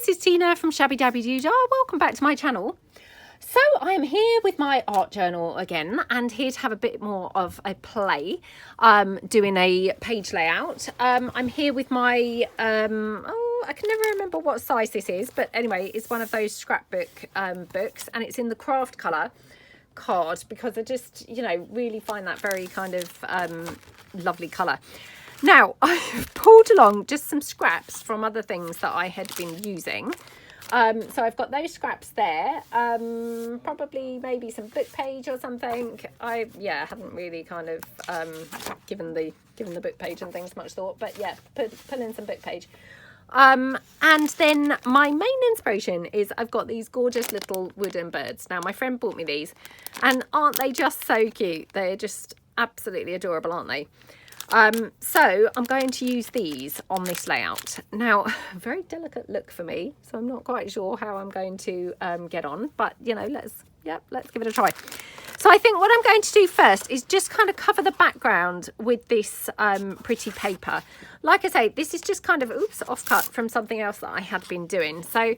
this is Tina from Shabby Dabby Doodah. Welcome back to my channel. So I am here with my art journal again and here to have a bit more of a play, doing a page layout. I'm here with my, I can never remember what size this is, but anyway, it's one of those scrapbook books, and it's in the craft colour card because I just, you know, really find that very kind of lovely colour. Now, I've pulled along just some scraps from other things that I had been using. So I've got those scraps there, probably maybe some book page or something. I hadn't really kind of given the book page and things much thought, but yeah, put in some book page. And then my main inspiration is I've got these gorgeous little wooden birds. Now, my friend bought me these, and aren't they just so cute? They're just absolutely adorable, aren't they? So I'm going to use these on this layout. Now, very delicate look for me, so I'm not quite sure how I'm going to get on, but you know, let's give it a try. So I think what I'm going to do first is just kind of cover the background with this pretty paper. Like I say, this is just kind of, offcut from something else that I had been doing. So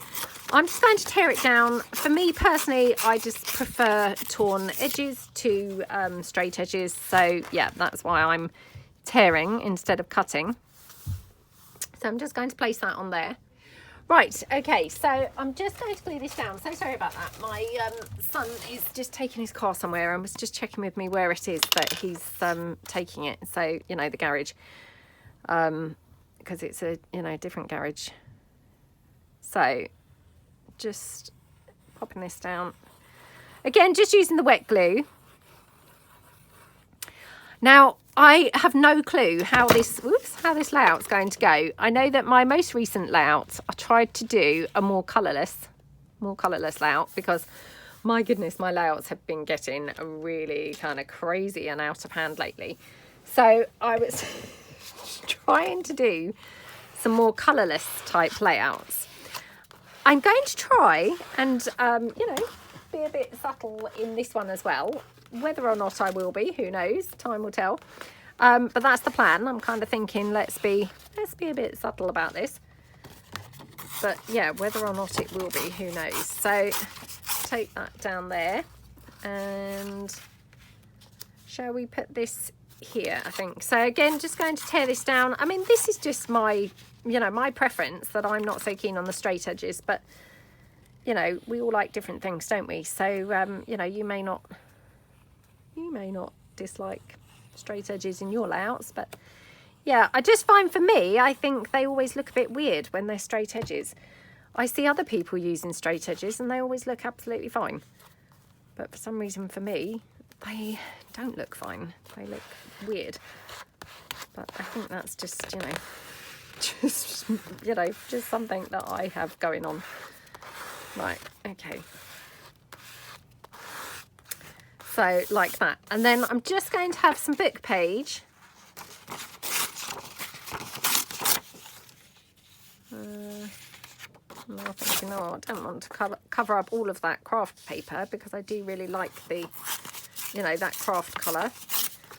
I'm just going to tear it down. For me personally, I just prefer torn edges to straight edges. So yeah, that's why I'm tearing instead of cutting. So I'm just going to place that on there. Right, okay, so I'm just going to glue this down. So sorry about that. My son is just taking his car somewhere and was just checking with me where it is that he's taking it. So, you know, the garage, because it's a, you know, different garage. So just popping this down. Again, just using the wet glue. Now, I have no clue how this layout's going to go. I know that my most recent layout, I tried to do a more colourless layout because, my goodness, my layouts have been getting really kind of crazy and out of hand lately. So I was trying to do some more colourless type layouts. I'm going to try and, you know, be a bit subtle in this one as well. Whether or not I will be, who knows? Time will tell. But that's the plan. I'm kind of thinking let's be a bit subtle about this. But yeah, whether or not it will be, who knows? So take that down there, and shall we put this here? I think so. Again, just going to tear this down. I mean, this is just my, you know, my preference that I'm not so keen on the straight edges, but you know, we all like different things, don't we? So you know, you may not dislike straight edges in your layouts, but yeah, I just find for me, I think they always look a bit weird when they're straight edges. I see other people using straight edges and they always look absolutely fine, but for some reason for me, they don't look fine. They look weird, but I think that's just, you know, just something that I have going on. Right, okay. So like that, and then I'm just going to have some book page. I'm thinking, oh, I don't want to cover up all of that craft paper because I do really like the, you know, that craft colour,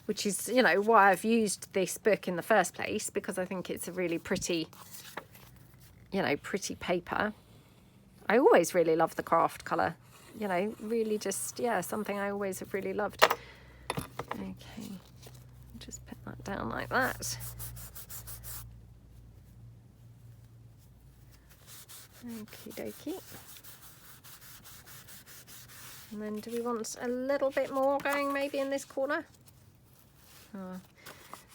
which is, you know, why I've used this book in the first place, because I think it's a really pretty, you know, pretty paper. I always really love the craft colour. You know, really just, yeah, something I always have really loved. Okay, just put that down like that. Okie dokie. And then do we want a little bit more going maybe in this corner? Oh,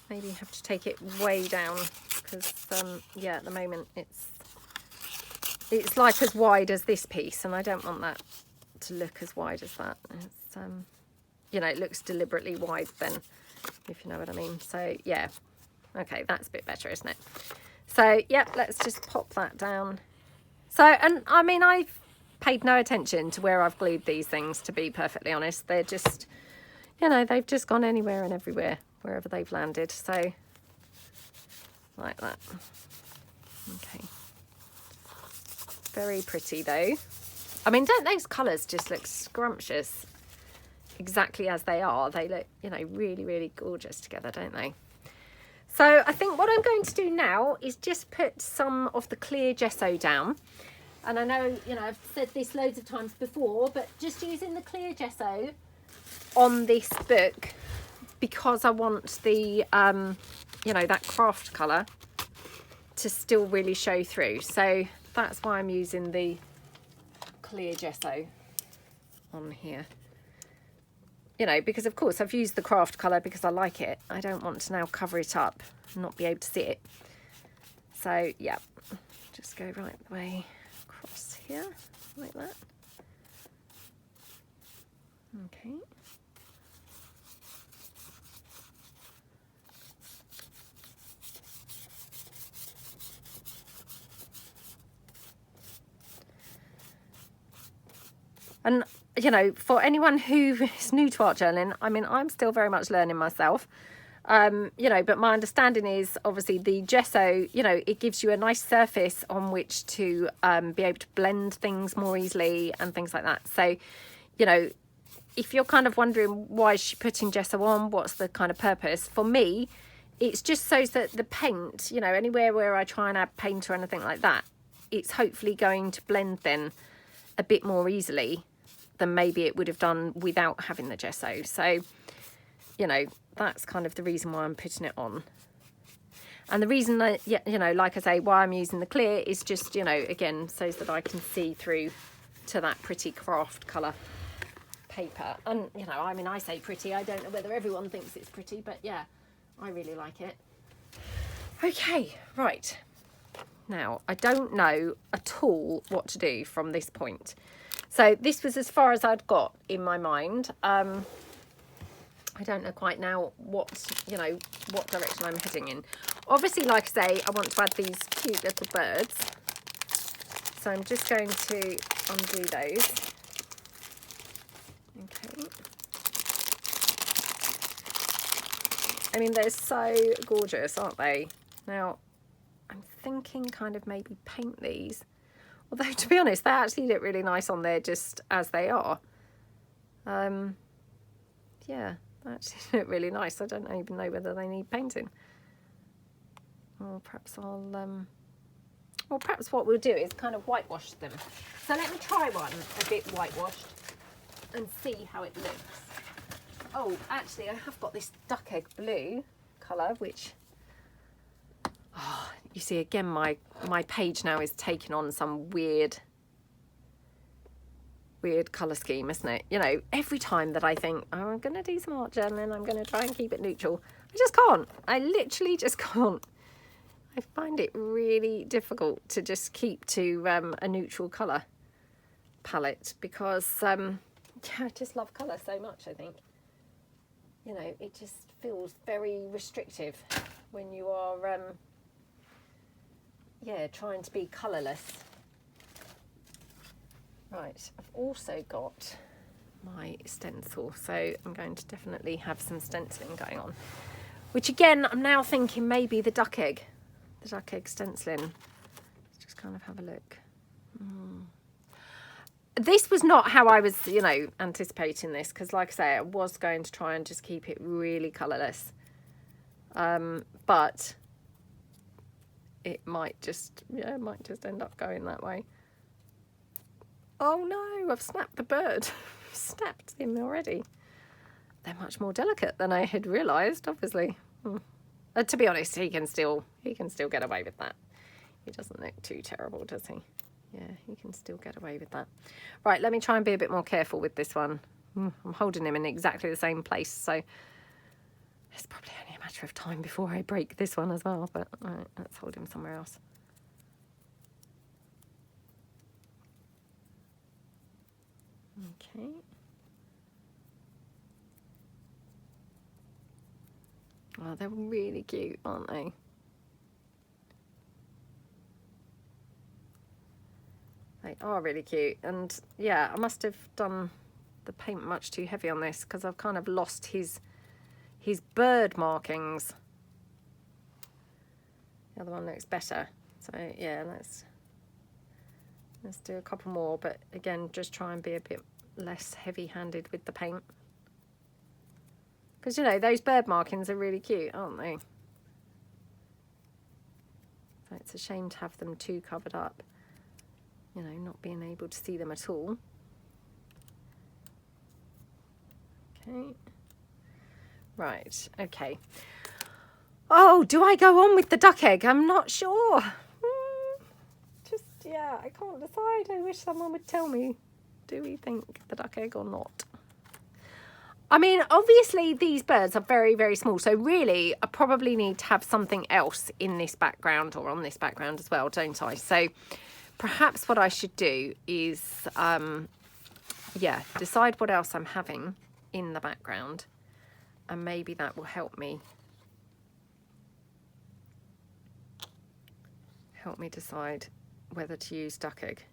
maybe have to take it way down because, yeah, at the moment it's like as wide as this piece, and I don't want that to look as wide as that. It's you know, it looks deliberately wide then, if you know what I mean. So yeah, okay, that's a bit better, isn't it? So yeah, let's just pop that down. So, and I mean, I've paid no attention to where I've glued these things, to be perfectly honest. They're just, you know, they've just gone anywhere and everywhere wherever they've landed. So like that. Okay, very pretty though. I mean, don't those colours just look scrumptious? Exactly as they are. They look, you know, really, really gorgeous together, don't they? So I think what I'm going to do now is just put some of the clear gesso down. And I know, you know, I've said this loads of times before, but just using the clear gesso on this book, because I want the, you know, that craft colour to still really show through. So that's why I'm using the clear gesso on here. You know, because of course I've used the craft colour because I like it. I don't want to now cover it up and not be able to see it. So yeah, just go right the way across here, like that. Okay. And, you know, for anyone who is new to art journaling, I mean, I'm still very much learning myself. You know, but my understanding is obviously the gesso, you know, it gives you a nice surface on which to be able to blend things more easily and things like that. So, you know, if you're kind of wondering why is she putting gesso on, what's the kind of purpose? For me, it's just so that the paint, you know, anywhere where I try and add paint or anything like that, it's hopefully going to blend then a bit more easily than maybe it would have done without having the gesso. So, you know, that's kind of the reason why I'm putting it on. And the reason that, you know, like I say, why I'm using the clear is just, you know, again, so that I can see through to that pretty craft colour paper. And, you know, I mean, I say pretty, I don't know whether everyone thinks it's pretty, but yeah, I really like it. Okay, right. Now, I don't know at all what to do from this point. So this was as far as I'd got in my mind. I don't know quite now what, you know, what direction I'm heading in. Obviously, like I say, I want to add these cute little birds. So I'm just going to undo those. Okay. I mean, they're so gorgeous, aren't they? Now, I'm thinking kind of maybe paint these. Although, to be honest, they actually look really nice on there just as they are. Yeah, they actually look really nice. I don't even know whether they need painting. Or perhaps I'll, or perhaps what we'll do is kind of whitewash them. So let me try one a bit whitewashed and see how it looks. Oh, actually, I have got this duck egg blue colour, which... Oh, you see, again, my page now is taking on some weird colour scheme, isn't it? You know, every time that I think, oh, I'm going to do some art journaling, I'm going to try and keep it neutral, I just can't. I literally just can't. I find it really difficult to just keep to a neutral colour palette because, yeah, I just love colour so much, I think. You know, it just feels very restrictive when you are... yeah, trying to be colourless. Right, I've also got my stencil, so I'm going to definitely have some stenciling going on. Which again, I'm now thinking maybe the duck egg stenciling. Let's just kind of have a look. This was not how I was, you know, anticipating this, because like I say, I was going to try and just keep it really colourless. But it might just, yeah, it might just end up going that way. Oh no, I've snapped the bird. Snapped him already. They're much more delicate than I had realised, obviously. To be honest, he can still get away with that. He doesn't look too terrible, does he? Yeah, he can still get away with that. Right, let me try and be a bit more careful with this one. I'm holding him in exactly the same place, so it's probably only a matter of time before I break this one as well, but all right, let's hold him somewhere else. Okay. Oh, they're really cute, aren't they? They are really cute. And yeah, I must have done the paint much too heavy on this because I've kind of lost his bird markings. The other one looks better. So yeah, let's do a couple more, but again, just try and be a bit less heavy-handed with the paint. Because, you know, those bird markings are really cute, aren't they? So it's a shame to have them too covered up. you know, not being able to see them at all. Okay. Right, okay. Oh, do I go on with the duck egg? I'm not sure. Just, yeah, I can't decide. I wish someone would tell me. Do we think the duck egg or not? I mean, obviously these birds are very, very small. So really, I probably need to have something else in this background or on this background as well, don't I? So perhaps what I should do is, yeah, decide what else I'm having in the background. And maybe that will help me decide whether to use duck egg.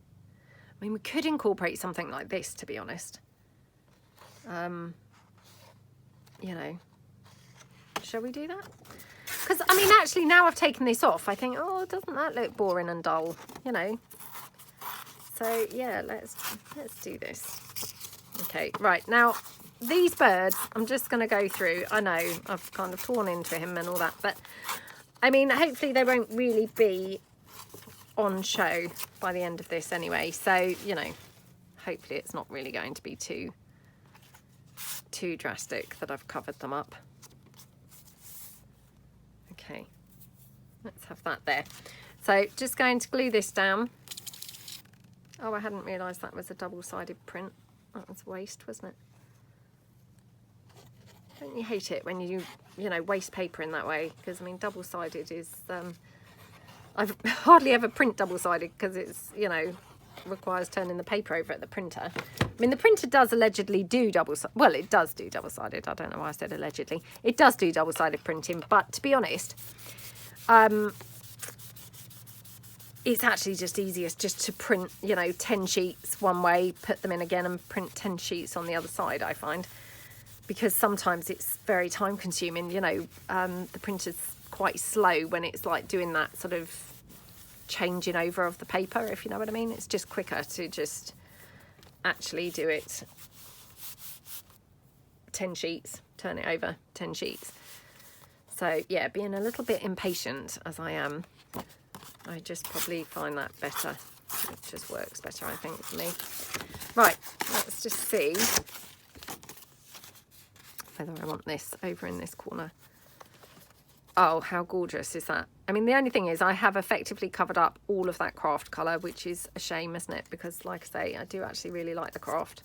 I mean, we could incorporate something like this, to be honest. You know, shall we do that? Because, I mean, actually, now I've taken this off, I think, oh, doesn't that look boring and dull, you know? So, yeah, let's do this. Okay, right, now, these birds, I'm just going to go through. I know I've kind of torn into him and all that, but, I mean, hopefully they won't really be on show by the end of this anyway. So, you know, hopefully it's not really going to be too drastic that I've covered them up. Okay, let's have that there. So just going to glue this down. Oh, I hadn't realised that was a double-sided print. That was waste, wasn't it? Don't you hate it when you know, waste paper in that way? Because, I mean, double-sided is... I've hardly ever print double-sided because it's, you know, requires turning the paper over at the printer. I mean, the printer does allegedly do double-sided. Well, it does do double-sided. I don't know why I said allegedly. It does do double-sided printing, but to be honest, it's actually just easiest just to print, you know, 10 sheets one way, put them in again and print 10 sheets on the other side, I find. Because sometimes it's very time consuming, you know, the printer's quite slow when it's like doing that sort of changing over of the paper, if you know what I mean. It's just quicker to just actually do it 10 sheets, turn it over 10 sheets. So yeah, being a little bit impatient as I am, I just probably find that better. It just works better, I think, for me. Right, let's just see whether I want this over in this corner. Oh, how gorgeous is that? I mean, the only thing is I have effectively covered up all of that craft colour, which is a shame, isn't it? Because, like I say, I do actually really like the craft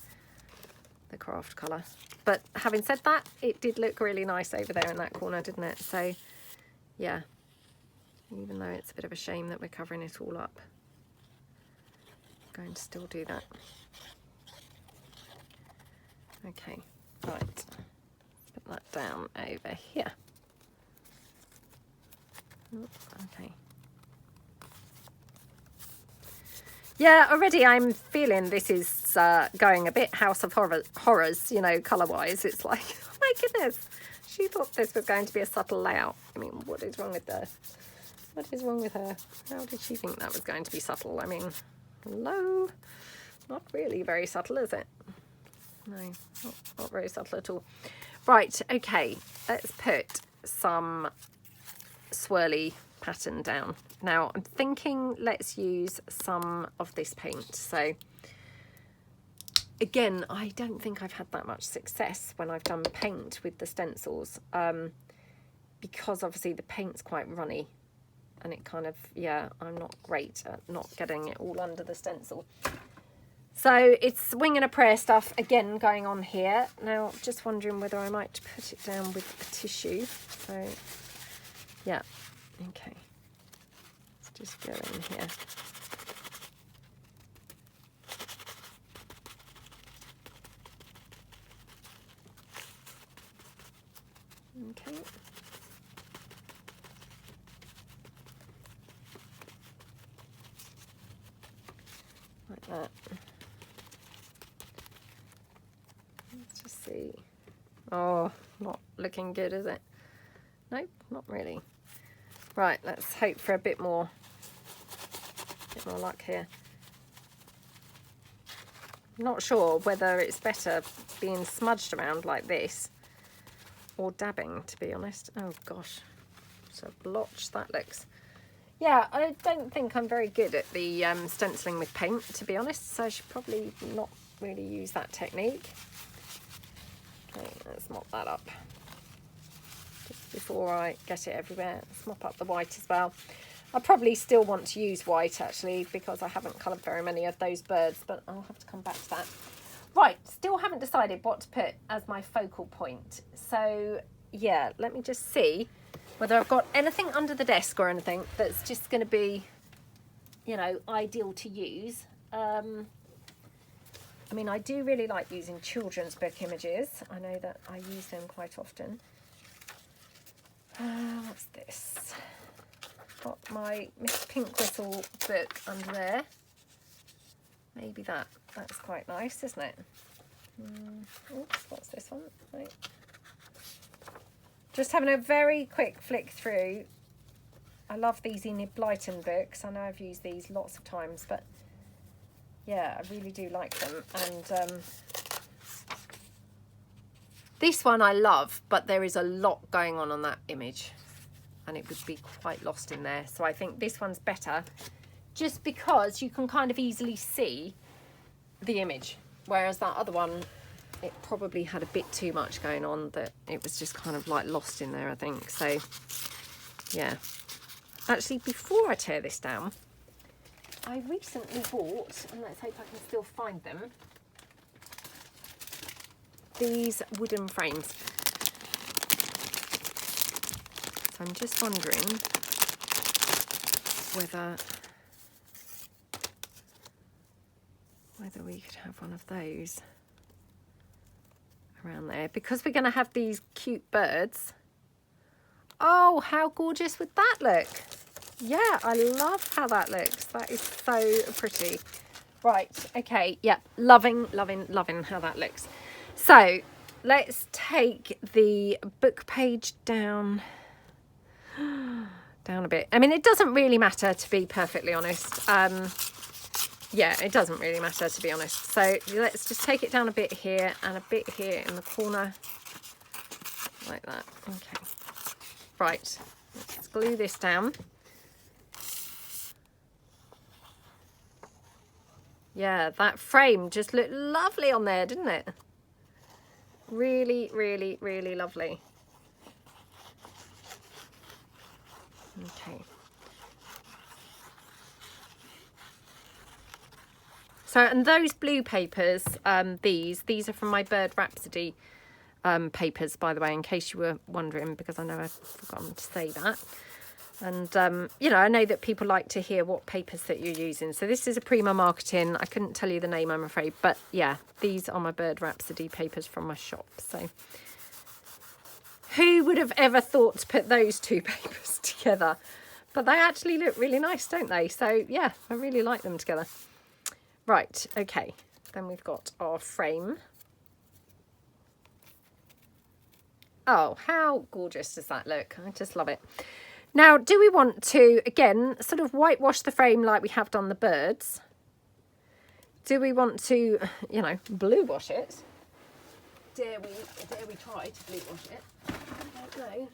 colour. But having said that, it did look really nice over there in that corner, didn't it? So, yeah, even though it's a bit of a shame that we're covering it all up, I'm going to still do that. Okay, right, put that down over here. Okay. Yeah, already I'm feeling this is going a bit House of Horrors, you know, colour-wise. It's like, oh my goodness, she thought this was going to be a subtle layout. I mean, what is wrong with her? What is wrong with her? How did she think that was going to be subtle? I mean, hello? Not really very subtle, is it? No, not very subtle at all. Right, okay, let's put some swirly pattern down. Now I'm thinking let's use some of this paint. So again, I don't think I've had that much success when I've done paint with the stencils, because obviously the paint's quite runny and it kind of, yeah, I'm not great at not getting it all under the stencil. So it's wing and a prayer stuff again going on here. Now just wondering whether I might put it down with a tissue. So yeah, okay, let's just go in here. Okay. Like that. Let's just see. Oh, not looking good, is it? Nope, not really. Right, let's hope for a bit more luck here. Not sure whether it's better being smudged around like this or dabbing, to be honest. Oh gosh, so blotched that looks. Yeah, I don't think I'm very good at the stenciling with paint, to be honest, so I should probably not really use that technique. Okay, let's mop that up. Just before I get it everywhere, let's mop up the white as well. I probably still want to use white, actually, because I haven't coloured very many of those birds, but I'll have to come back to that. Right, still haven't decided what to put as my focal point. So, yeah, let me just see whether I've got anything under the desk or anything that's just going to be, you know, ideal to use. I mean, I do really like using children's book images. I know that I use them quite often. What's this? Got my Miss Pink Whistle book under there. Maybe that's quite nice, isn't it? Oops, what's this one? Right. Just having a very quick flick through. I love these Enid Blyton books. I know I've used these lots of times, but yeah, I really do like them. And this one I love, but there is a lot going on that image, and it would be quite lost in there. So I think this one's better, just because you can kind of easily see the image, whereas that other one, it probably had a bit too much going on, that it was just kind of like lost in there, I think. So yeah, actually, before I tear this down, I recently bought, and let's hope I can still find them, these wooden frames. So I'm just wondering whether we could have one of those around there, because we're going to have these cute birds. Oh, how gorgeous would that look? Yeah, I love how that looks. That is so pretty. Right, okay, yeah, loving how that looks. So let's take the book page down a bit. I mean, it doesn't really matter, to be perfectly honest. Yeah, it doesn't really matter, to be honest. So let's just take it down a bit here and a bit here in the corner, like that. Okay, right, let's glue this down. Yeah, that frame just looked lovely on there, didn't it? Really, really, really lovely. Okay. So, and those blue papers, these are from my Bird Rhapsody papers, by the way, in case you were wondering, because I know I've forgotten to say that. And, you know, I know that people like to hear what papers that you're using. So this is a Prima Marketing. I couldn't tell you the name, I'm afraid. But, yeah, these are my Bird Rhapsody papers from my shop. So who would have ever thought to put those two papers together? But they actually look really nice, don't they? So, yeah, I really like them together. Right, okay. Then we've got our frame. Oh, how gorgeous does that look? I just love it. Now, do we want to, again, sort of whitewash the frame like we have done the birds? Do we want to, you know, blue wash it? Dare we try to blue wash it? I don't know.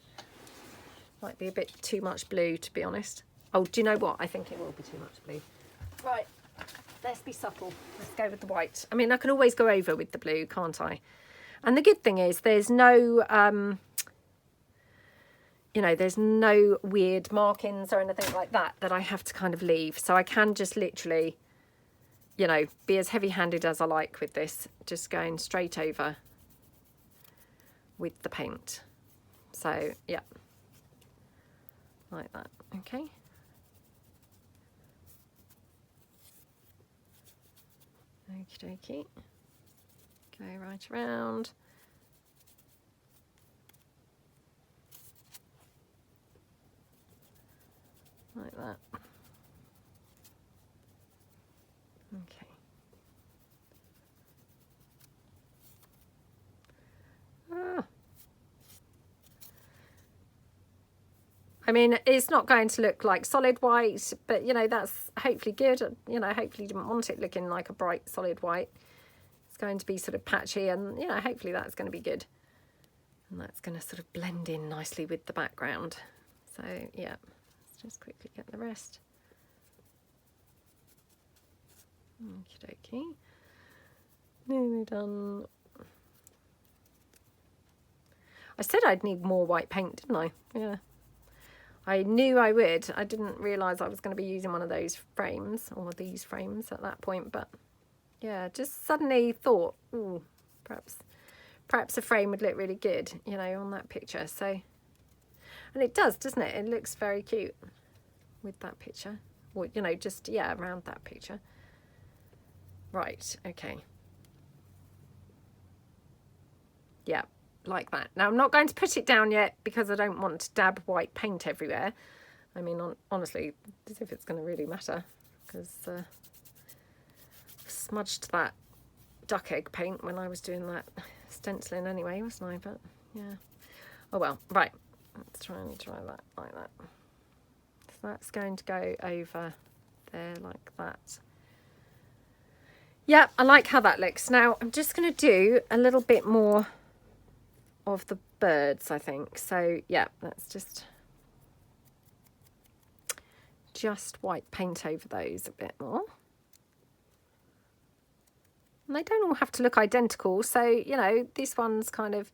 Might be a bit too much blue, to be honest. Oh, do you know what? I think it will be too much blue. Right, let's be subtle. Let's go with the white. I mean, I can always go over with the blue, can't I? And the good thing is there's no... you know, there's no weird markings or anything like that I have to kind of leave. So I can just literally, you know, be as heavy-handed as I like with this, just going straight over with the paint. So, yeah, like that, okay. Okie dokie. Go right around. Like that. Okay. I mean, it's not going to look like solid white, but, you know, that's hopefully good. You know, hopefully you didn't want it looking like a bright solid white. It's going to be sort of patchy and, you know, hopefully that's going to be good. And that's going to sort of blend in nicely with the background. So, yeah, let's Let's just quickly get the rest. Okie dokie. Nearly done. I said I'd need more white paint, didn't I? Yeah. I knew I would. I didn't realise I was going to be using one of those frames, or these frames at that point, but yeah, just suddenly thought, ooh, perhaps a frame would look really good, you know, on that picture. So, and it does, doesn't it? It looks very cute with that picture, or, you know, just, yeah, around that picture. Right, okay. Yeah, like that. Now, I'm not going to put it down yet because I don't want to dab white paint everywhere. I mean, honestly, as if it's going to really matter, because I smudged that duck egg paint when I was doing that stenciling anyway, wasn't I? But yeah. Oh well, right. Let's try that like that. So that's going to go over there like that. Yeah, I like how that looks. Now, I'm just going to do a little bit more of the birds, I think. So yeah, let's just white paint over those a bit more. And they don't all have to look identical, so you know, this one's kind of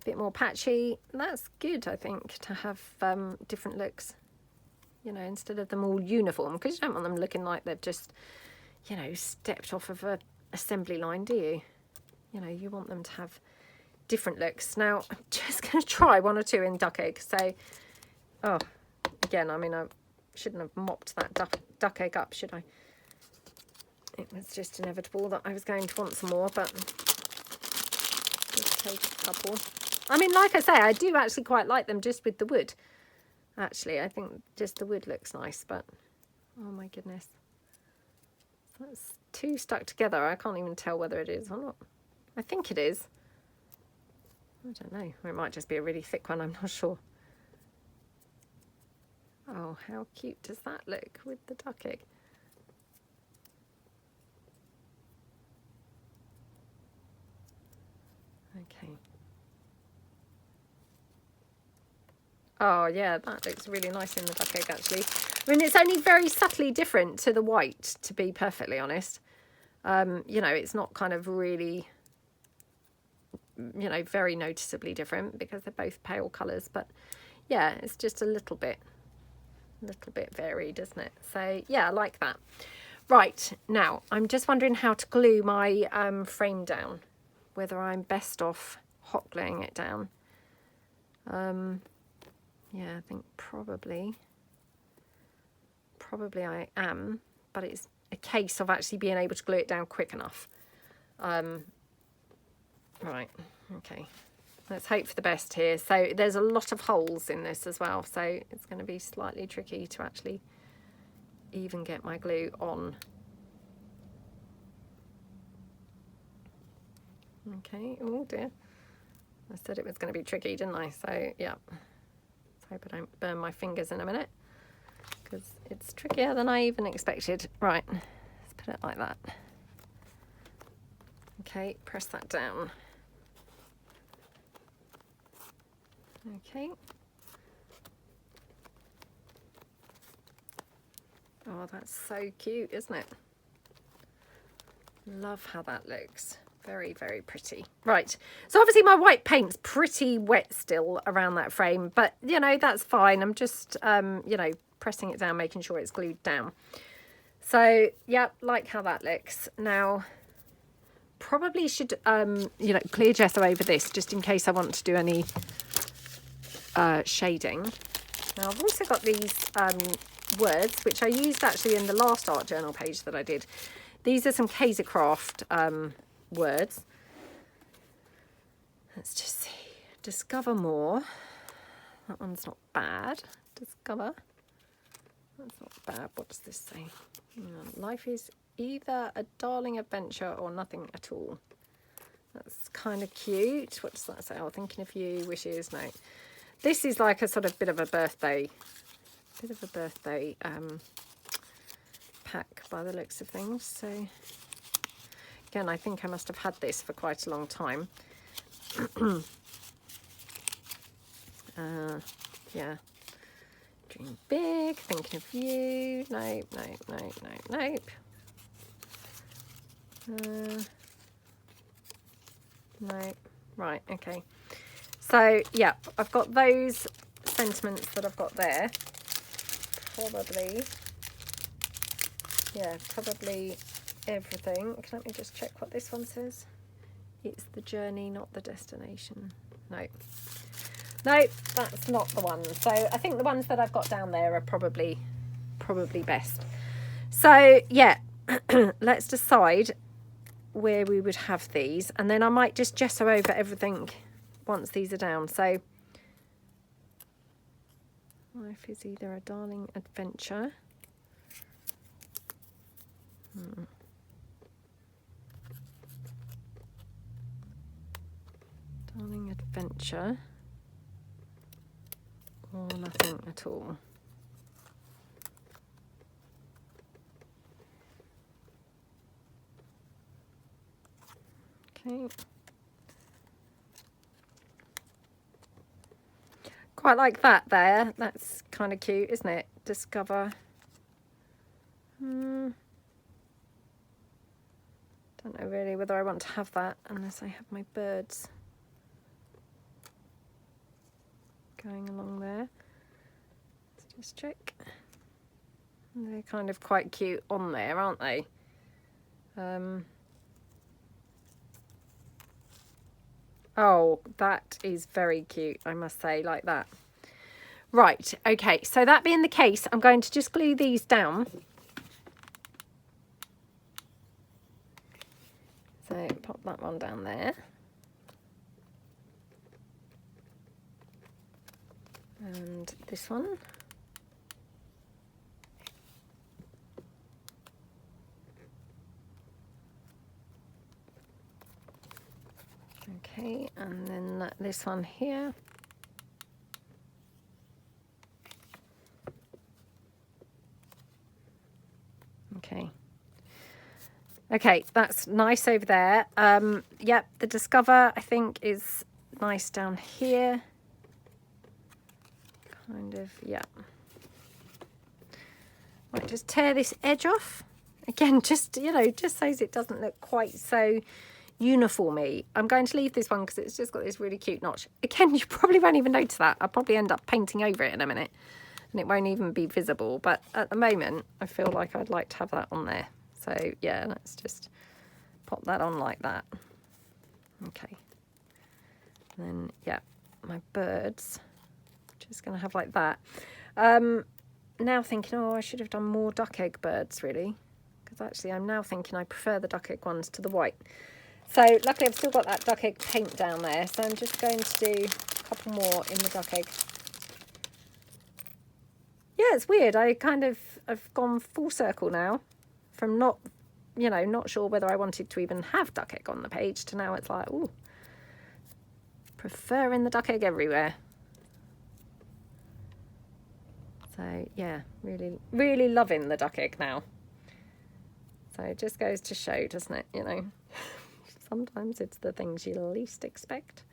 a bit more patchy. That's good, I think, to have different looks, you know, instead of them all uniform, because you don't want them looking like they've just, you know, stepped off of a assembly line, do you? You know, you want them to have different looks. Now, I'm just going to try one or two in duck egg. So, oh, again, I mean, I shouldn't have mopped that duck egg up, should I? It was just inevitable that I was going to want some more, but just take a couple. I mean, like I say, I do actually quite like them just with the wood. Actually, I think just the wood looks nice, but oh my goodness. That's two stuck together. I can't even tell whether it is or not. I think it is. I don't know. Or it might just be a really thick one. I'm not sure. Oh, how cute does that look with the duck egg? Okay. Oh yeah, that looks really nice in the duck egg actually. I mean, it's only very subtly different to the white, to be perfectly honest. You know, it's not kind of really, you know, very noticeably different because they're both pale colours, but yeah, it's just a little bit varied, isn't it? So yeah, I like that. Right, now I'm just wondering how to glue my frame down, whether I'm best off hot gluing it down. Yeah, I think probably I am, but it's a case of actually being able to glue it down quick enough. Right, okay. Let's hope for the best here. So there's a lot of holes in this as well, so it's going to be slightly tricky to actually even get my glue on. Okay, oh dear. I said it was going to be tricky, didn't I? So yeah, let's hope I don't burn my fingers in a minute, because it's trickier than I even expected. Right, let's put it like that. Okay, press that down. Okay. Oh, that's so cute, isn't it? Love how that looks. Very, very pretty. Right, so obviously my white paint's pretty wet still around that frame, but you know, that's fine. I'm just, you know, pressing it down, making sure it's glued down. So, yeah, like how that looks. Now, probably should, you know, clear gesso over this just in case I want to do any shading. Now, I've also got these words, which I used actually in the last art journal page that I did. These are some Kaiser Craft words. Let's just see. Discover more. That one's not bad. Discover. That's not bad. What does this say? Life is either a darling adventure or nothing at all. That's kind of cute. What does that say? Oh, thinking of you, wishes. No. This is like a sort of bit of a birthday pack by the looks of things. So again, I think I must have had this for quite a long time. Yeah, Dream big, thinking of you. Nope, nope, nope, nope, nope. Nope. Right, okay. So, yeah, I've got those sentiments that I've got there. Probably, yeah, probably everything. Let me just check what this one says. It's the journey, not the destination. No. No, that's not the one. So I think the ones that I've got down there are probably best. So yeah, let's decide where we would have these, and then I might just gesso over everything once these are down. So life is either a darling adventure. Darling adventure. Or nothing at all. Okay. Quite like that there. That's kind of cute, isn't it? Discover. Don't know really whether I want to have that unless I have my birds going along there. Let's just check. They're kind of quite cute on there, aren't they? Oh, that is very cute, I must say, like that. Right, okay, so that being the case, I'm going to just glue these down. So pop that one down there. And this one. Okay, and then this one here. Okay. Okay, that's nice over there. Yep, the Discover, I think, is nice down here. Kind of, yeah. Right, just tear this edge off. Again, just, you know, just so it doesn't look quite so uniformy. I'm going to leave this one because it's just got this really cute notch. Again, you probably won't even notice that. I'll probably end up painting over it in a minute and it won't even be visible. But at the moment, I feel like I'd like to have that on there. So yeah, let's just pop that on like that. Okay. And then, yeah, my birds. Just going to have like that. Now thinking, oh, I should have done more duck egg birds, really. Because actually, I'm now thinking I prefer the duck egg ones to the white. So luckily, I've still got that duck egg paint down there. So I'm just going to do a couple more in the duck egg. Yeah, it's weird. I've gone full circle now. From not, you know, not sure whether I wanted to even have duck egg on the page to now it's like, ooh, preferring the duck egg everywhere. So yeah, really, really loving the duck egg now. So it just goes to show, doesn't it? You know, sometimes it's the things you least expect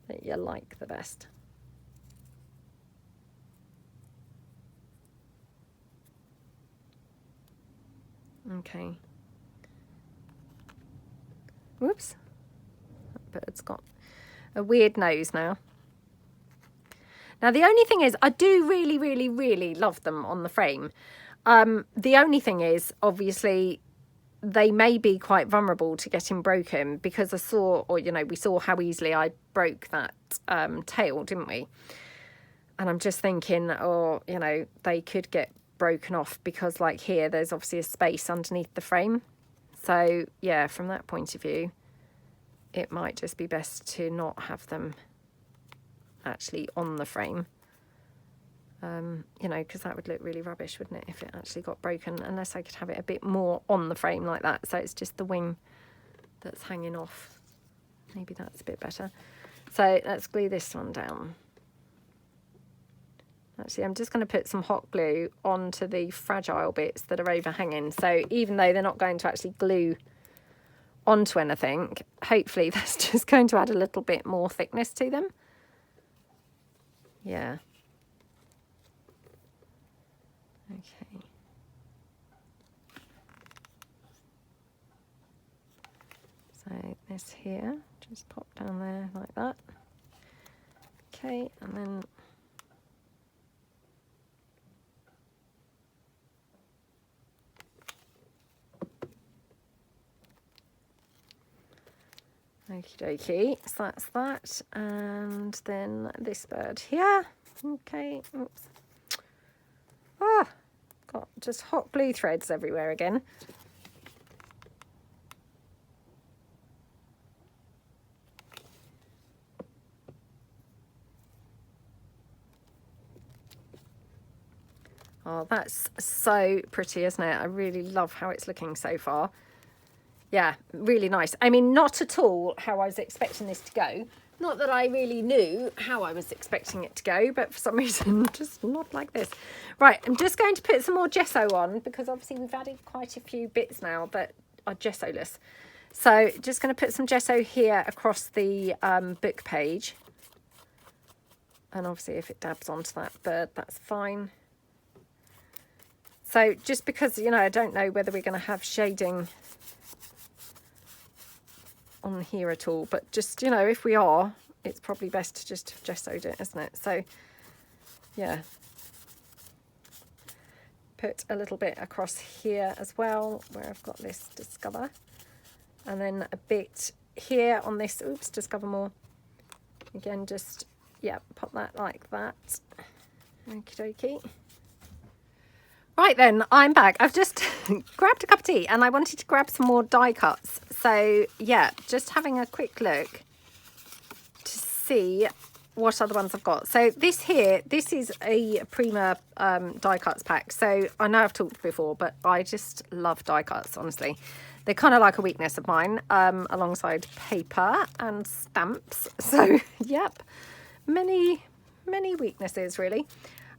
that you like the best. Okay. Whoops. But it's got a weird nose now. Now, the only thing is, I do really, really, really love them on the frame. The only thing is, obviously, they may be quite vulnerable to getting broken because I saw, or, you know, we saw how easily I broke that tail, didn't we? And I'm just thinking, oh, you know, they could get broken off because, like here, there's obviously a space underneath the frame. So, yeah, from that point of view, it might just be best to not have them actually on the frame, you know, because that would look really rubbish, wouldn't it, if it actually got broken, unless I could have it a bit more on the frame like that, so it's just the wing that's hanging off. Maybe that's a bit better. So let's glue this one down. Actually, I'm just going to put some hot glue onto the fragile bits that are overhanging, so even though they're not going to actually glue onto anything, hopefully that's just going to add a little bit more thickness to them. Yeah. So this here, just pop down there like that. Okay, and then okie dokie, so that's that. And then this bird here. Okay, oops. Ah, got just hot glue threads everywhere again. Oh, that's so pretty, isn't it? I really love how it's looking so far. Yeah, really nice. I mean, not at all how I was expecting this to go. Not that I really knew how I was expecting it to go, but for some reason, just not like this. Right, I'm just going to put some more gesso on because obviously we've added quite a few bits now that are gesso-less. So just going to put some gesso here across the book page. And obviously if it dabs onto that bird, that's fine. So just because, you know, I don't know whether we're going to have shading on here at all, but just, you know, if we are, it's probably best to just have gessoed it, isn't it? So yeah, put a little bit across here as well where I've got this Discover, and then a bit here on this, oops, Discover More again, just, yeah, pop that like that. Okie dokie. Right then, I'm back. I've just grabbed a cup of tea and I wanted to grab some more die cuts. So yeah, just having a quick look to see what other ones I've got. So this here, this is a Prima die cuts pack. So I know I've talked before, but I just love die cuts, honestly. They're kind of like a weakness of mine, alongside paper and stamps. So yep, many weaknesses really.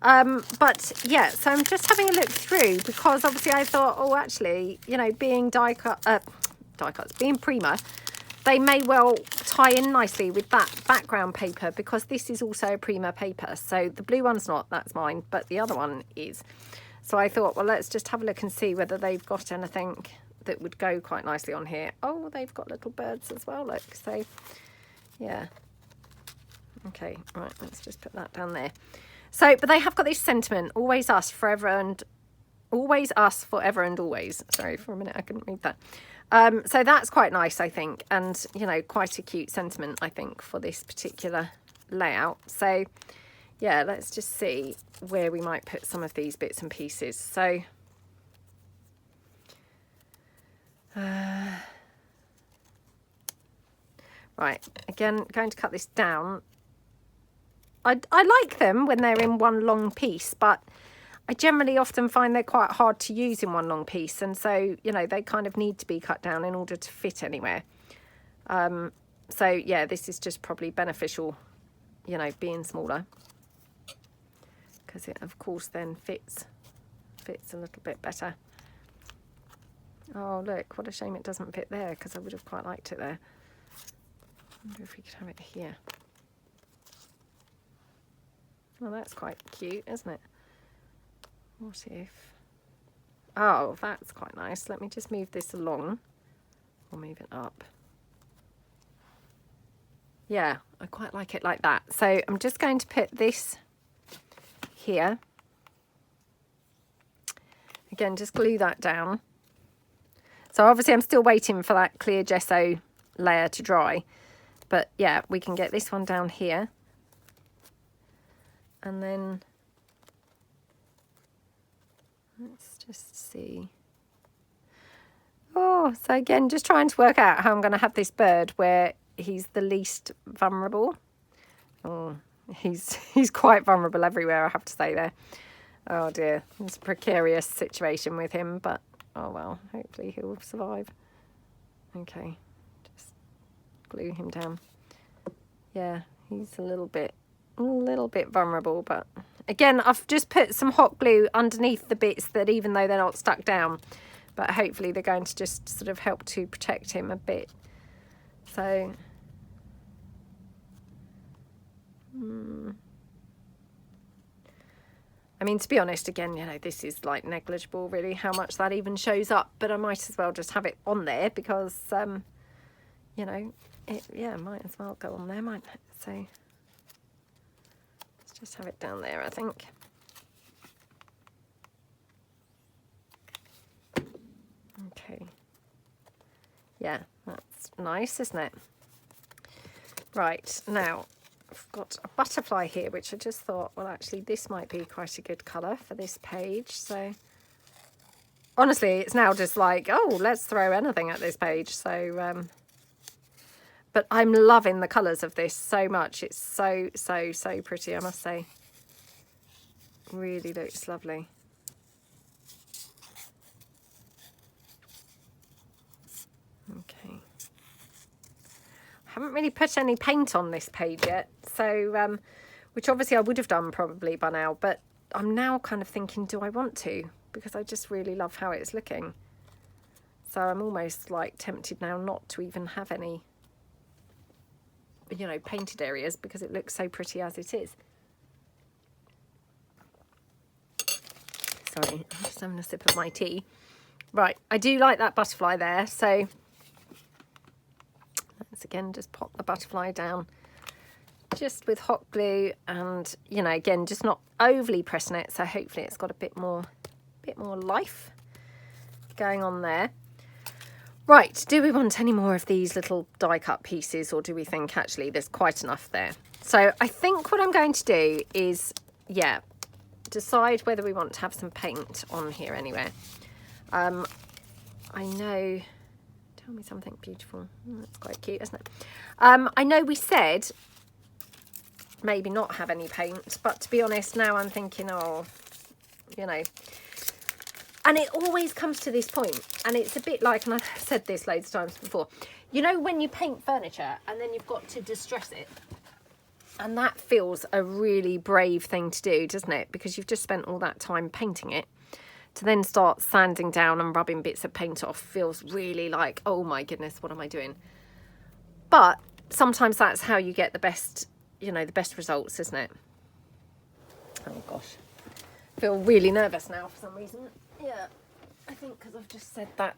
But yeah, so I'm just having a look through because obviously I thought, oh, actually, you know, being die cuts, being Prima, they may well tie in nicely with that background paper because this is also a Prima paper. So the blue one's not, that's mine, but the other one is. So I thought, well, let's just have a look and see whether they've got anything that would go quite nicely on here. Oh, they've got little birds as well, look. So yeah. Okay, right, let's just put that down there. So, but they have got this sentiment, always us, forever and always us, forever and always. Sorry, for a minute, I couldn't read that. So that's quite nice, I think. And, you know, quite a cute sentiment, I think, for this particular layout. So, yeah, let's just see where we might put some of these bits and pieces. So, right, again, going to cut this down. I like them when they're in one long piece, but I generally often find they're quite hard to use in one long piece. And so, you know, they kind of need to be cut down in order to fit anywhere. So, yeah, this is just probably beneficial, you know, being smaller. Because it, of course, then fits a little bit better. Oh, look, what a shame it doesn't fit there because I would have quite liked it there. I wonder if we could have it here. Well, that's quite cute, isn't it? What if... Oh, that's quite nice. Let me just move this along. Or move it up. Yeah, I quite like it like that. So I'm just going to put this here. Again, just glue that down. So obviously I'm still waiting for that clear gesso layer to dry. But yeah, we can get this one down here. And then, let's just see. Oh, so again, just trying to work out how I'm going to have this bird where he's the least vulnerable. Oh, he's quite vulnerable everywhere, I have to say there. Oh dear, it's a precarious situation with him, but oh well, hopefully he'll survive. Okay, just glue him down. Yeah, he's a little bit vulnerable, but again, I've just put some hot glue underneath the bits that, even though they're not stuck down, but hopefully they're going to just sort of help to protect him a bit. So I mean, to be honest, again, you know, this is like negligible really how much that even shows up, but I might as well just have it on there because you know, it, yeah, might as well go on there, mightn't it? So let's just have it down there, I think. Okay. Yeah, that's nice, isn't it? Right, now I've got a butterfly here, which I just thought, well, actually, this might be quite a good colour for this page. So honestly, it's now just like, oh, let's throw anything at this page. So, but I'm loving the colours of this so much. It's so, so, so pretty, I must say. Really looks lovely. Okay. I haven't really put any paint on this page yet, so which obviously I would have done probably by now, but I'm now kind of thinking, do I want to? Because I just really love how it's looking. So I'm almost like tempted now not to even have any, you know, painted areas, because it looks so pretty as it is. Sorry, I'm just having a sip of my tea. Right, I do like that butterfly there, so let's again just pop the butterfly down just with hot glue, and, you know, again, just not overly pressing it, so hopefully it's got a bit more life going on there. Right, do we want any more of these little die cut pieces, or do we think actually there's quite enough there? So I think what I'm going to do is, yeah, decide whether we want to have some paint on here anywhere. I know, tell me something beautiful. That's quite cute, isn't it? I know we said maybe not have any paint, but to be honest, now I'm thinking, oh, you know, and it always comes to this point, and it's a bit like, and I've said this loads of times before, you know, when you paint furniture and then you've got to distress it, and that feels a really brave thing to do, doesn't it? Because you've just spent all that time painting it. To then start sanding down and rubbing bits of paint off feels really like, oh my goodness, what am I doing? But sometimes that's how you get the best, you know, the best results, isn't it? Oh gosh, I feel really nervous now for some reason. Yeah, I think because I've just said that,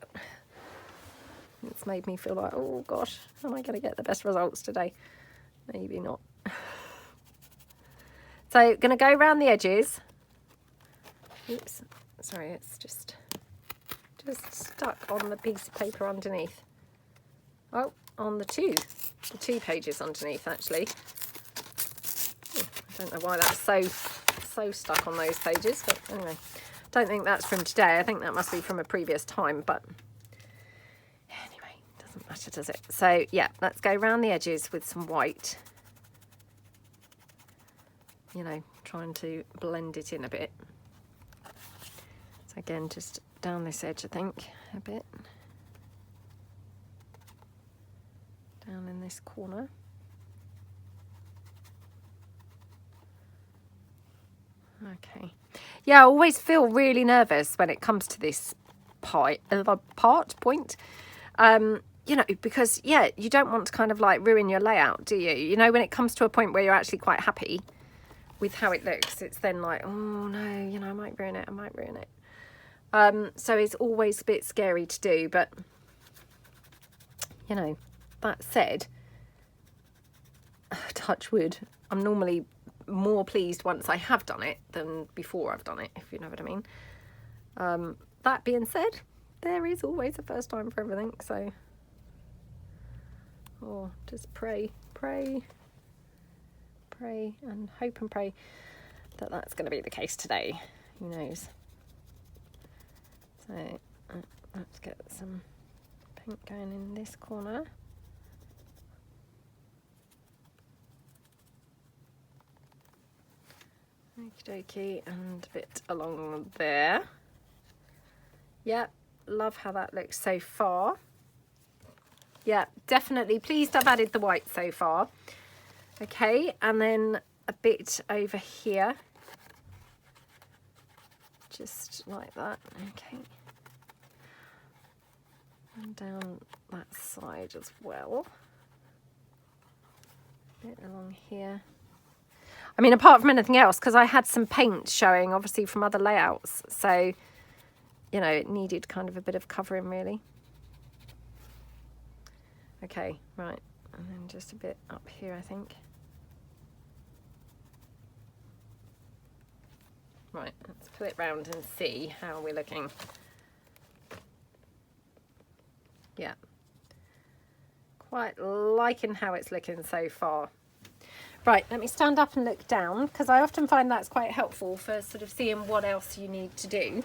it's made me feel like, oh gosh, am I going to get the best results today? Maybe not. So going to go around the edges. Oops. Sorry, it's just stuck on the piece of paper underneath. Oh, on the two pages underneath, actually. Oh, I don't know why that's so stuck on those pages, but anyway, don't think that's from today. I think that must be from a previous time, but anyway, doesn't matter, does it? So yeah, let's go around the edges with some white. You know, trying to blend it in a bit. Again, just down this edge, I think, a bit. Down in this corner. Okay. Yeah, I always feel really nervous when it comes to this point. You know, because, yeah, you don't want to kind of like ruin your layout, do you? You know, when it comes to a point where you're actually quite happy with how it looks, it's then like, oh no, you know, I might ruin it. So it's always a bit scary to do, but, you know, that said, touch wood, I'm normally more pleased once I have done it than before I've done it, if you know what I mean. That being said, there is always a first time for everything, so, oh, just pray, and hope and pray that that's going to be the case today. Who knows? So let's get some paint going in this corner. Okie dokie, and a bit along there. Yeah, love how that looks so far. Yeah, definitely pleased I've added the white so far. Okay, and then a bit over here. Just like that, okay. And down that side as well. A bit along here. I mean, apart from anything else, because I had some paint showing, obviously, from other layouts. So, you know, it needed kind of a bit of covering, really. Okay, right, and then just a bit up here, I think. Right, let's pull it round and see how we're looking. Yeah, quite liking how it's looking so far. Right, let me stand up and look down, because I often find that's quite helpful for sort of seeing what else you need to do,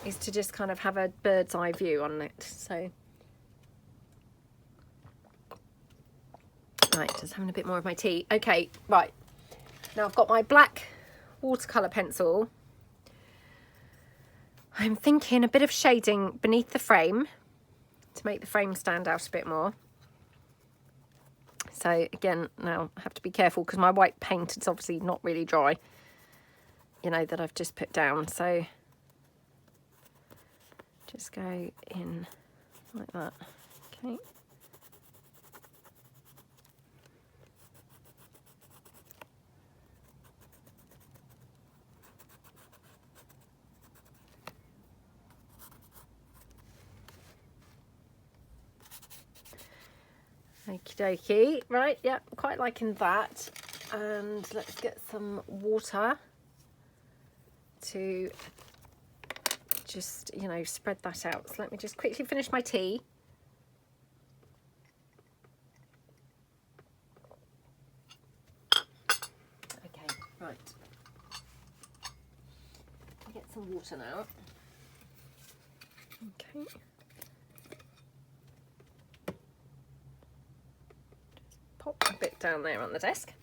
is to just kind of have a bird's eye view on it. So, right, just having a bit more of my tea. Okay, right, now I've got my black watercolour pencil. I'm thinking a bit of shading beneath the frame to make the frame stand out a bit more. So again, now I have to be careful because my white paint is obviously not really dry, you know, that I've just put down. So just go in like that. Okay. Okie dokie. Right, yeah, quite liking that. And let's get some water to just, you know, spread that out. So let me just quickly finish my tea. Okay, right. Get some water now. Okay. Pop a bit down there on the desk.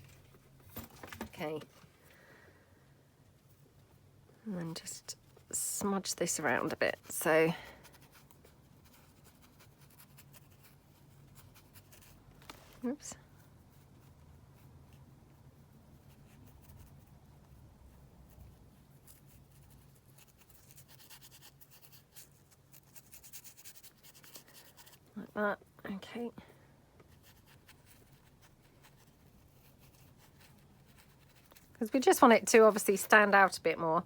Okay. And then just smudge this around a bit. So oops. Like that. Okay. Because we just want it to obviously stand out a bit more,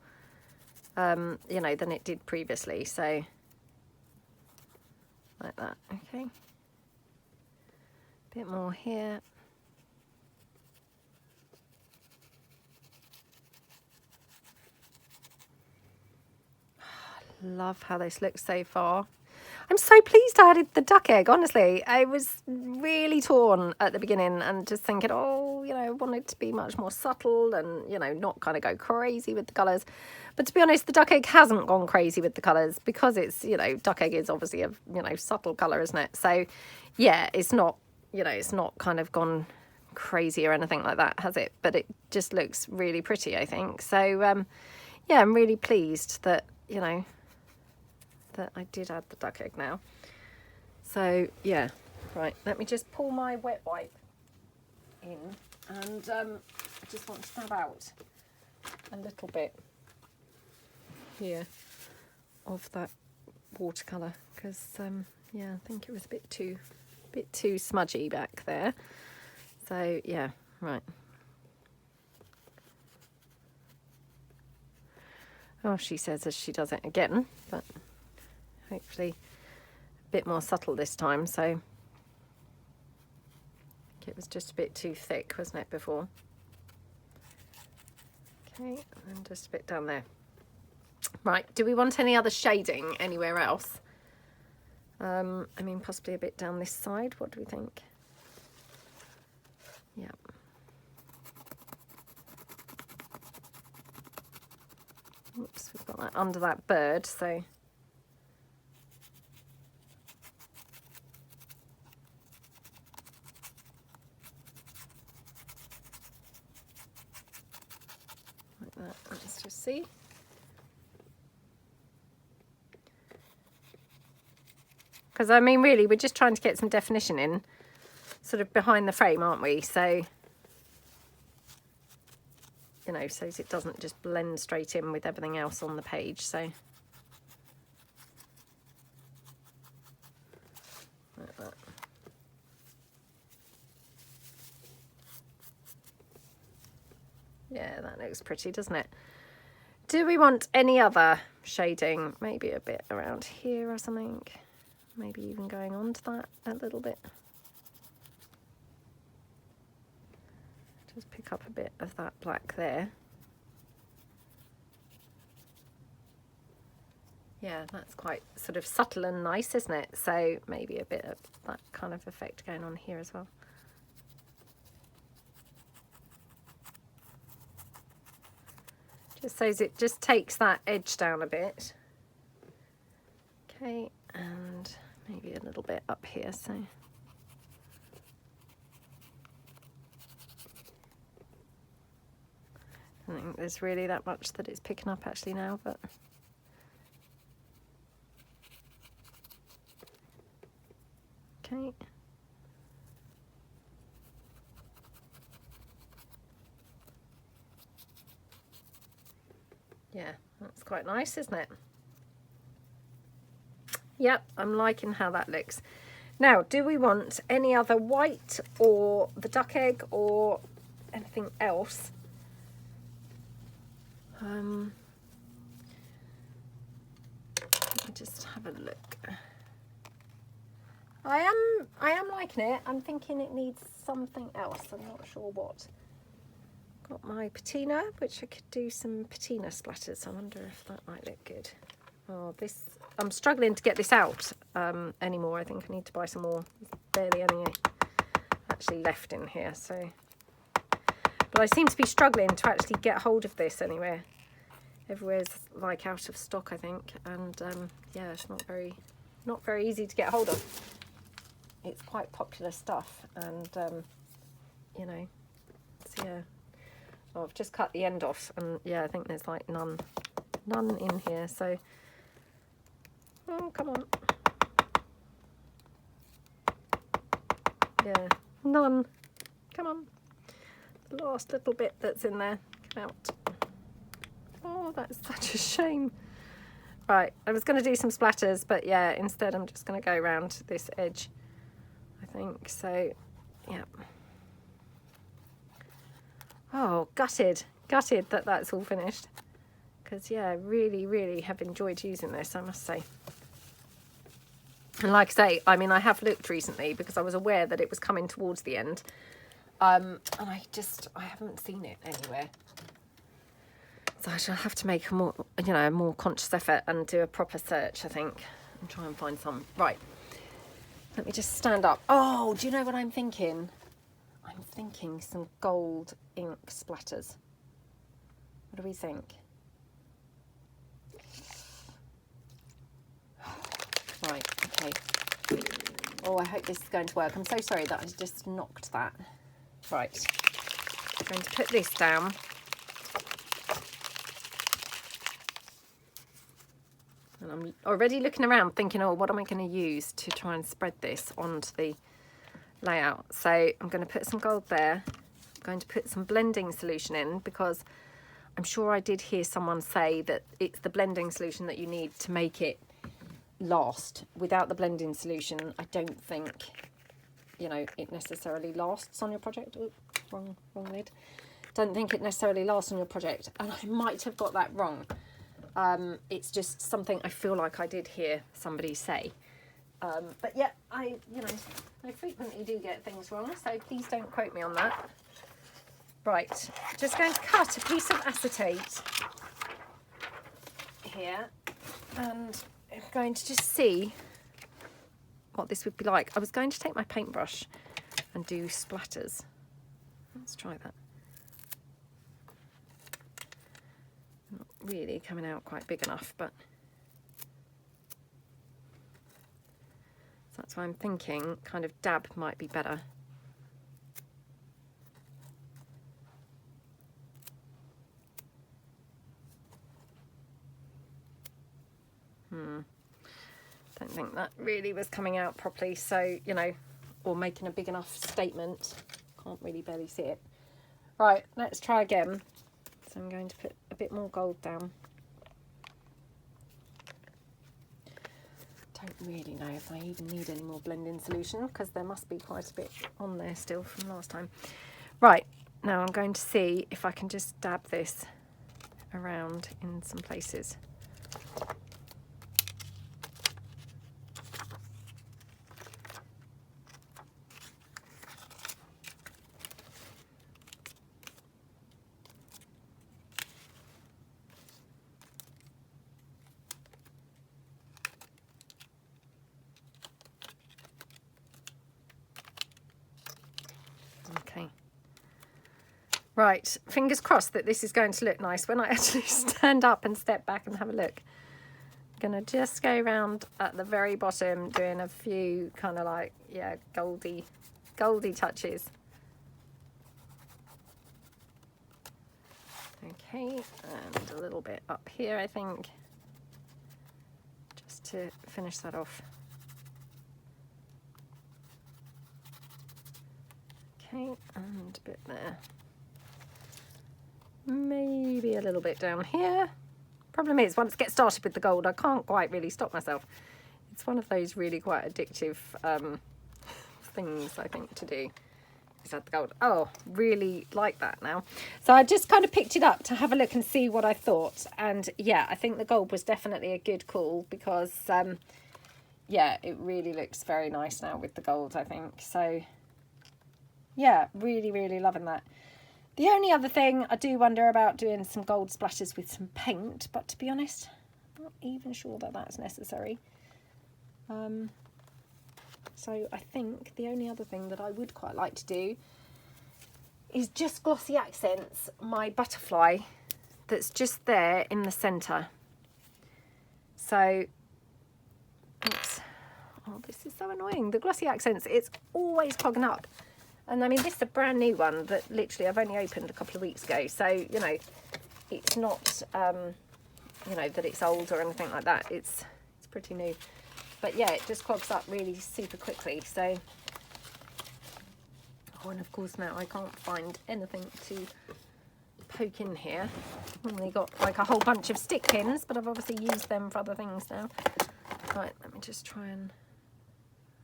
you know, than it did previously. So like that. Okay. Bit more here. Love how this looks so far. I'm so pleased I added the duck egg, honestly. I was really torn at the beginning and just thinking, oh, you know, I want it to be much more subtle and, you know, not kind of go crazy with the colours. But to be honest, the duck egg hasn't gone crazy with the colours because it's, you know, duck egg is obviously a, you know, subtle colour, isn't it? So, yeah, it's not, you know, it's not kind of gone crazy or anything like that, has it? But it just looks really pretty, I think. So, yeah, I'm really pleased that, you know, that I did add the duck egg now. So yeah, right, let me just pull my wet wipe in and I just want to dab out a little bit here of that watercolour because yeah, I think it was a bit too smudgy back there. So yeah, right. Oh, she says as she does it again, but hopefully a bit more subtle this time. So I think it was just a bit too thick, wasn't it, before? Okay, and just a bit down there. Right, do we want any other shading anywhere else? I mean, possibly a bit down this side. What do we think? Yeah. Oops, we've got that under that bird, so like that. Let's just see. Because I mean, really, we're just trying to get some definition in, sort of behind the frame, aren't we? So, you know, so it doesn't just blend straight in with everything else on the page. So, like that. Yeah, that looks pretty, doesn't it? Do we want any other shading? Maybe a bit around here or something. Maybe even going on to that a little bit. Just pick up a bit of that black there. Yeah, that's quite sort of subtle and nice, isn't it? So maybe a bit of that kind of effect going on here as well. Just so it just takes that edge down a bit. Okay, and maybe a little bit up here, so. I don't think there's really that much that it's picking up actually now, but. Okay. Yeah, that's quite nice, isn't it? Yep, I'm liking how that looks. Now, do we want any other white or the duck egg or anything else? Let me just have a look. I am liking it. I'm thinking it needs something else. I'm not sure what. Got my patina, which I could do some patina splatters. I wonder if that might look good. Oh, this, I'm struggling to get this out anymore. I think I need to buy some more. There's barely any actually left in here, so. But I seem to be struggling to actually get hold of this anywhere. Everywhere's like out of stock, I think, and yeah, it's not very easy to get hold of. It's quite popular stuff, and you know, so yeah. Oh, I've just cut the end off, and yeah, I think there's like none in here. So, oh, come on, yeah, none. Come on, the last little bit that's in there, come out. Oh, that's such a shame. Right, I was going to do some splatters, but yeah, instead I'm just going to go around this edge, I think. So, yeah. Oh, gutted that that's all finished. Because, yeah, I really have enjoyed using this, I must say. And like I say, I mean, I have looked recently because I was aware that it was coming towards the end. And I haven't seen it anywhere. So I shall have to make a more, you know, a more conscious effort and do a proper search, I think, and try and find some. Right, let me just stand up. Oh, do you know what I'm thinking? I'm thinking some gold ink splatters. What do we think? Right, okay. Oh, I hope this is going to work. I'm so sorry that I just knocked that. Right, I'm going to put this down. And I'm already looking around thinking, oh, what am I going to use to try and spread this onto the layout? So I'm going to put some gold there. I'm going to put some blending solution in because I'm sure I did hear someone say that it's the blending solution that you need to make it last. Without the blending solution, I don't think, you know, it necessarily lasts on your project. Ooh, wrong lid. Don't think it necessarily lasts on your project. And I might have got that wrong. It's just something I feel like I did hear somebody say. But yeah, I frequently do get things wrong, so please don't quote me on that. Right, just going to cut a piece of acetate here, and I'm going to just see what this would be like. I was going to take my paintbrush and do splatters. Let's try that. Not really coming out quite big enough, but so that's why I'm thinking kind of dab might be better. Don't think that really was coming out properly, so, you know, or making a big enough statement. Can't really barely see it. Right, let's try again. So I'm going to put a bit more gold down. Don't really know if I even need any more blending solution because there must be quite a bit on there still from last time. Right, now I'm going to see if I can just dab this around in some places. Right, fingers crossed that this is going to look nice when I actually stand up and step back and have a look. I'm going to just go around at the very bottom doing a few kind of like, yeah, goldy touches. Okay, and a little bit up here, I think, just to finish that off. Okay, and a bit there. Maybe a little bit down here. Problem is, once I get started with the gold, I can't quite really stop myself. It's one of those really quite addictive things, I think, to do. Is add the gold. Oh, really like that now. So I just kind of picked it up to have a look and see what I thought. And yeah, I think the gold was definitely a good call because, yeah, it really looks very nice now with the gold, I think. So yeah, really, really loving that. The only other thing I do wonder about doing some gold splatters with some paint, but to be honest, I'm not even sure that that's necessary. So I think the only other thing that I would quite like to do is just glossy accents my butterfly that's just there in the centre. So, oops, oh, this is so annoying. The glossy accents, it's always clogging up. And I mean, this is a brand new one that literally I've only opened a couple of weeks ago. So, you know, it's not, you know, that it's old or anything like that. It's pretty new. But yeah, it just clogs up really super quickly. So, oh, and of course now I can't find anything to poke in here. I've only got like a whole bunch of stick pins, but I've obviously used them for other things now. Right, let me just try and,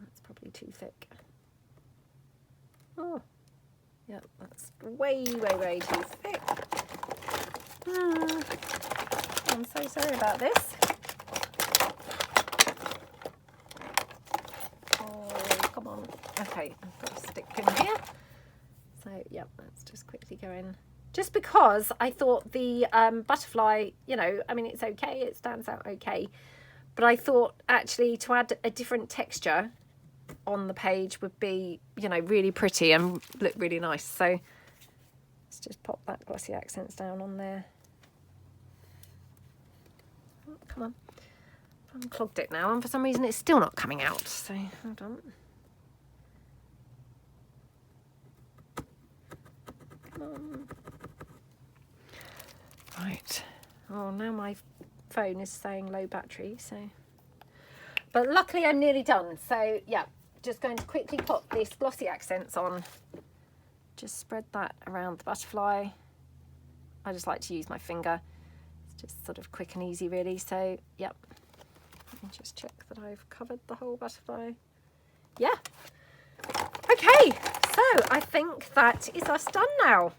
that's probably too thick. Oh, yeah, that's way, way, way too thick. I'm so sorry about this. Oh, come on. Okay, I've got a stick pin here. So, yeah, let's just quickly go in. Just because I thought the butterfly, you know, I mean, it's okay. It stands out okay. But I thought actually to add a different texture on the page would be, you know, really pretty and look really nice. So let's just pop that glossy accents down on there. Oh, come on, I've unclogged it now and for some reason it's still not coming out, so hold on. Come on. Right, oh, now my phone is saying low battery, so, but luckily I'm nearly done. So yeah, just going to quickly pop this glossy accents on. Just spread that around the butterfly. I just like to use my finger. It's just sort of quick and easy really. So, yep. Let me just check that I've covered the whole butterfly. Yeah. Okay, so I think that is us done now.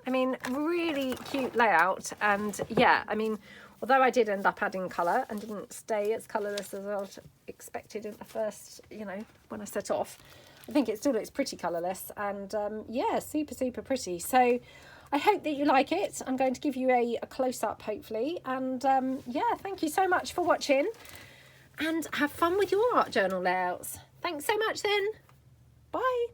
I mean, really cute layout. And yeah, I mean, although I did end up adding colour and didn't stay as colourless as I expected in the first, you know, when I set off, I think it still looks pretty colourless and yeah, super, super pretty. So I hope that you like it. I'm going to give you a close-up, hopefully. And yeah, thank you so much for watching and have fun with your art journal layouts. Thanks so much then. Bye.